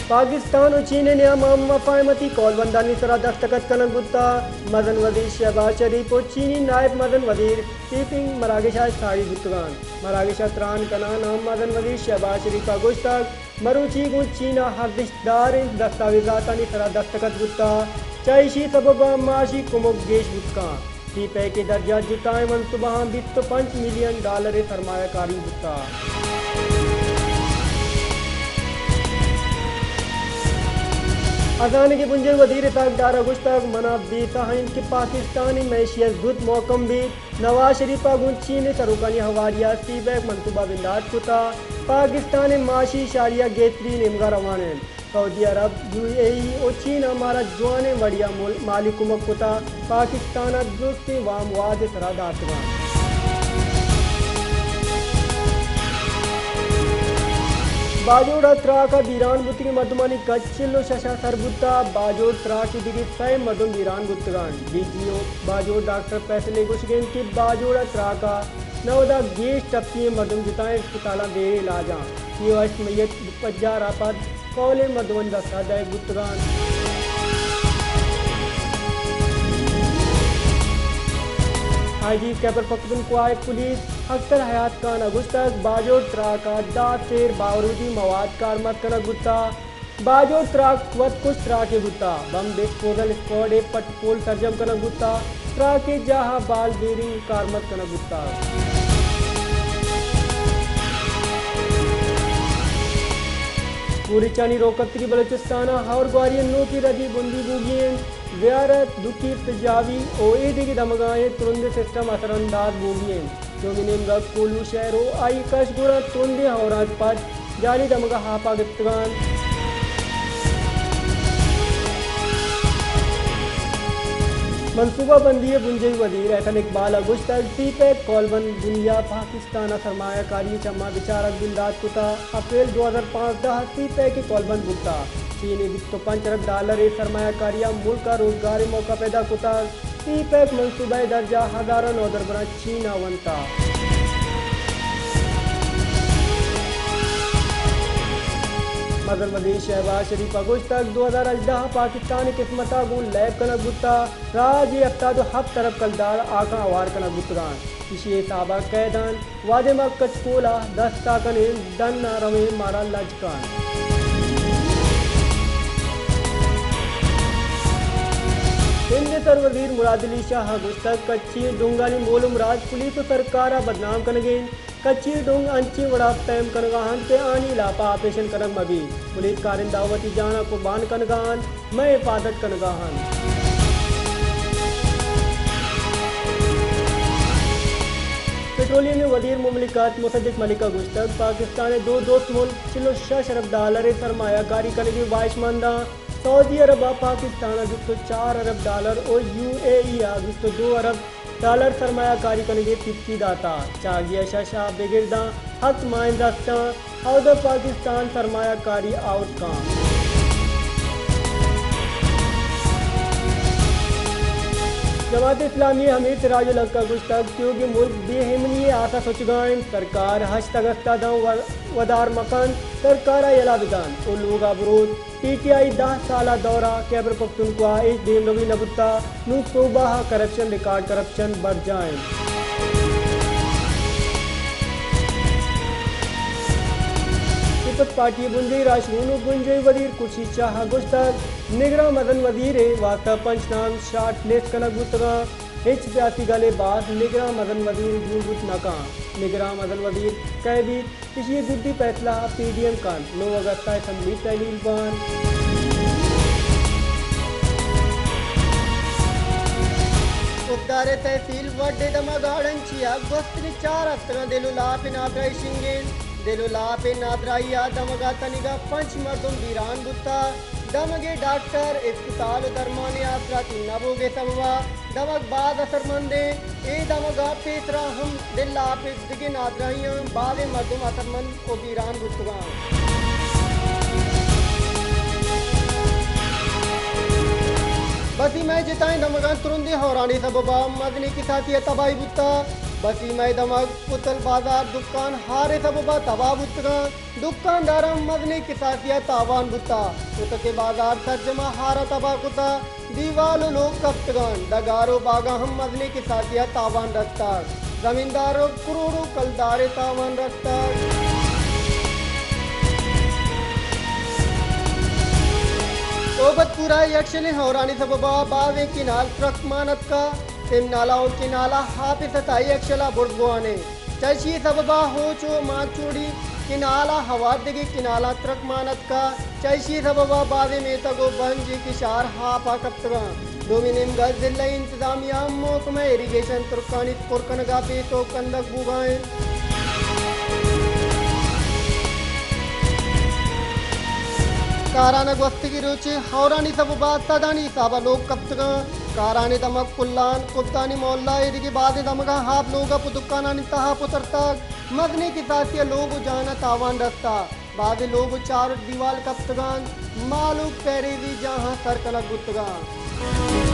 पाकिस्तान और चीन ने मफाहमती कॉलबंदानी सरा दस्तखत कनक गुत्ता मदन वजीर शहबाज शरीफ और चीनी नायब मदन वजीर टीपिंग मरागेशा साड़ी गुत्तगान मरागेशा त्रान कनान हम मदन वजीर शहबाज शरीफ का गुश्तक मरुची गु चीना हरदिशदार दस्तावेजातानी सरा दस्तखत गुत्ता चाइशी सबबा माशी कुमुक गेश गुत्ता टीपे के दर्जा जुटाए मनसूबा $25 मिलियन सरमायाकारी गुत्ता। अजान के बुंजे वजीर ताकदार अगुश्तक मना बेता हैं कि पाकिस्तानी मैशियत गुद मौकम भी नवाज शरीफा गुंची ने सरुकानी हवारिया सीबैक मनसूबा बिंदात कुता पाकिस्तान माशी शारिया गेतरी निमगा रवान सऊदी अरब UAE और चीन हमारा जवान बढ़िया मालिकुमक कुता पाकिस्तान दोस्ती वाम वाद सरादातवा बाजोड़ा त्राका बीरान बुत्ती मधुमनी कच्चिलो शशा सरबुत्ता बाजोड़ त्राकी दिगी सै मधुम बीरान बुत्तगान डीजीओ बाजोड़ डॉक्टर फैसले गुशगेन की बाजोड़ा त्राका नवदा गेश टप्पी मधुम जुताएं अस्पताला दे इलाजा POS मैयत पज्जा रापद कौले मधुवन दस्ता दे बुत्तगान IG कैबर पख्तूनख्वा पुलिस अख्तर हयात खान अगुस्तक बाजोड़ त्राका दाद शेर बावरूदी मवाद कारमत कन गुत्ता बाजोड़ त्राक वत कुछ त्राके गुत्ता बम डिस्पोजल स्क्वाड पटपोल सर्जम कन गुत्ता त्राके जहा बाल बेरिंग कारमत कन गुत्ता पूरी चानी रोकत्री बलोचिस्ताना और ग्वारियन नो की रदी बुंदी बुगियन ज़ियारत दुखी तजावी OED की दमगाएं तुरंत सिस्टम असरअंदाज बुगियन जो मिनिम रब कोलू शहरों आई कशगुरा तुरंदे हौराज पद जारी दमगा हापा गिफ्तगान मनसूबा बंदी बुंजे वजीर एहसन इकबाल अगुश्तक टीपैक कॉलबंद दुनिया पाकिस्तान सरमायाकारी चम्मा विचारक बिंदात कुता अप्रैल 2005 टीपैक की कॉलबंद बुकता चीनी $25 अरब सरमायाकारिया मुल्क का रोजगार मौका पैदा कुता टीपैक मनसूबा दर्जा हजारों नौदरबरा चीना वनता मदन वजीर शहबाज शरीफ अगुश्तक 2018 पाकिस्तानी किस्मता गुल लैब कनक गुत्ता राजी अफ्ताद हब तरफ कलदार आका अवार कनक गुत्तगान इसी साबा कैदान वादे मक कचकोला 10 ताकन दन रवे मारा लजकान हिंद सर वजीर मुरादली शाह अगुश्तक कच्ची डूंगानी मोलुम राज पुलिस सरकारा बदनाम कनगेन कच्ची डोंग अंची वड़ा पैम कनगाहन के आनी लापा ऑपरेशन कनक मबी पुलिस कारिंदावती जाना कुर्बान कनगाहन मैं हिफाजत कनगाहन पेट्रोलियम वजीर मुमलिकत मुसद्दिक मलिका गुश्तक पाकिस्तान दो दोस्त मुल्क $6 अरब सरमायाकारी करने की वाइशमंदा सऊदी अरब पाकिस्तान $4 अरब और UAE $2 अरब सरमायाकारी करने तिप्ती दाता चागिया शशा बेगिरदा हक माइंदा और पाकिस्तान सरमायाकारी आउटकम जमात इस्लामी हमीद सिराजुल हक का गुश्तक क्योंकि मुल्क बेहमनी आशा सोचगान सरकार हज तगस्ता वदार मकान सरकार यला विधान और लोग अवरोध PTI 10 साल दौरा कैबर पख्तूनख्वा इस दिन रवि नबुत्ता नु सूबा करप्शन रिकॉर्ड करप्शन बढ़ जाए पार्टी बुंजे राशून बुंजे वजीर कुर्सी शाह गुश्तक निगरा मदन वजीर वास्ता पंचनाम शार्ट लिस्ट कनक गुस्तगा हिच सियासी गले बाद निगरा मदन वजीर जूगुत नका निगरा मदन वजीर कैदी इसी गुड्डी फैसला PDM कान 9 अगस्त असम्बली तहलील बान उद्दारे तहसील वड्डे दमगाड़न चिया गोस्त्री 4 हफ्ता दिलुला पिनाब्राई शिंगेन दिलुला पे नादराइया दमगा तनिगा पंच मर्दुम बीरान बुत्ता दमगे डॉक्टर अस्पताल दरमाने आसरा नबोगे तमवा दमग बाद असरमंदे ए दमगा पेतरा हम दिल्ला पे दिगे नादराइया बावे मर्दुम असरमंद को बीरान बुत्तगा बसी मैं जिताएं दमगा तुरंदे हौरानी सबबा मदनी की साथी तबाही बुत्ता बसी मई दमक पुतल बाजार दुकान हारे सबबा तबाह बुतगान दुकानदारम मदने किसासिया तावान बुता उतके बाजार तर्जमा हारा तबाह कुता दीवालो लोग कप्तगान दगारो बागा हम मदने किसासिया तावान रखता जमींदारों करोड़ों कलदारे तावान रखता। सोबतपुरा यक्षने हौरानी सबबा बावे किनाल ट्रक मानत का तिम नाला और किनाला हाफि सताई यक्षला बुर्दगुआने चशी सबबा हो चो माचोड़ी किनाला हवादगी किनाला ट्रक मानत का चशी सबबा बावे में तगो बंजी किशार हाफा कप्तगा डोमिनिम गज जिला इंतजामिया मोकमे इरिगेशन तुर्कानी पुरकनगा पे तो कंदक बुगाए कारानक वस्ती की रुचि हौरानी सबबा तदानी साबा लोग कप्तगा काराने दमक कुल्लान कुत्तानी मोहल्ला इरिगी बादे दमगा हाफ लोगा पुदुकानानी तहा पुतरतक मदने की सासिया लोग जाना तावान रखता बादे लोग चार दीवाल कप्तगान मालूक पैरेवी जहां सरकलक गुत्तगान।